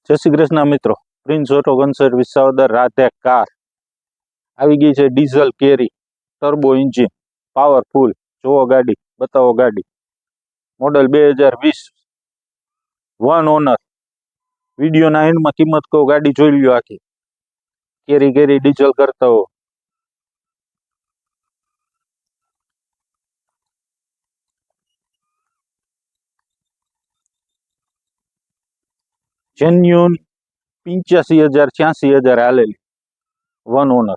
જય શ્રી કૃષ્ણ મિત્રો, prince Auto concert Visavadar રાતે કાર આવી ગઈ છે. ડીઝલ કેરી, ટર્બો એન્જિન, પાવરફુલ. જોવો ગાડી, બતાવો ગાડી. Model 2020, one honour. વિડીયોના એન્ડમાં કિંમત કહું, ગાડી જોઈ લ્યો આખી. કેરી કેરી ડીઝલ કરતા હો. જેન્યુન 85,000 86,000 હાલેલી, વન ઓનર.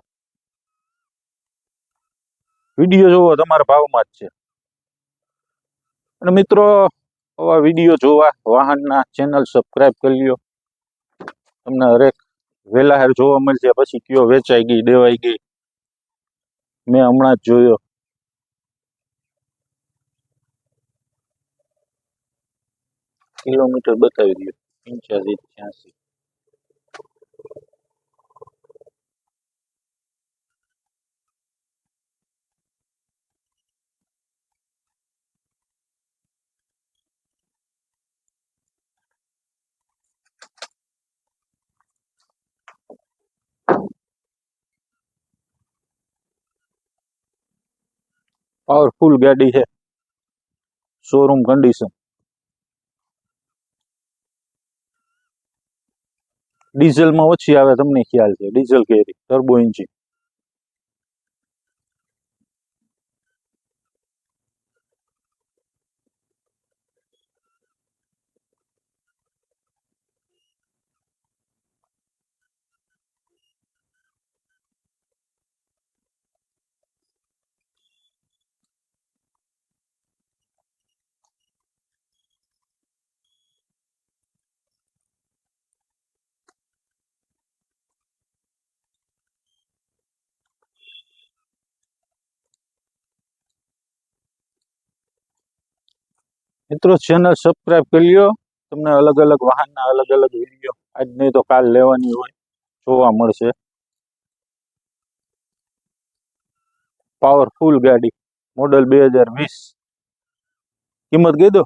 વિડીયો જોવો, તમારા ભાવમાં જ છે. અને મિત્રો, આવા વિડીયો જોવા વાહનના ચેનલ સબસ્ક્રાઈબ કરી લ્યો. તમને હરેક વેલાહેર જોવા મળશે. પછી કયો વેચાઈ ગઈ, દેવાઈ ગઈ. મેં હમણાં જ જોયો. કિલોમીટર બતાવી દો, 85 86. પાવરફુલ ગાડી છે, શોરૂમ કન્ડિશન. ડીઝલમાં ઓછી આવે, તમને ખ્યાલ છે. ડીઝલ કેરી, ટર્બો એન્જિન. મિત્રો, ચેનલ સબસ્ક્રાઈબ કરી લ્યો. તમને અલગ અલગ વાહનના અલગ અલગ વિડીયો આજ નહીં તો કાલ લેવાની હોય, જોવા મળશે. પાવરફુલ ગાડી, મોડલ 2020. કિંમત કહી દો,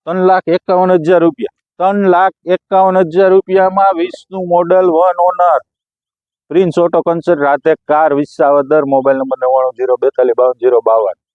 3,51,000 રૂપિયા. 3,51,000 રૂપિયામાં 20નું model, one owner. Prince Auto Consult રાતે કાર વિસાવદર. Mobile number 99 042 52 052.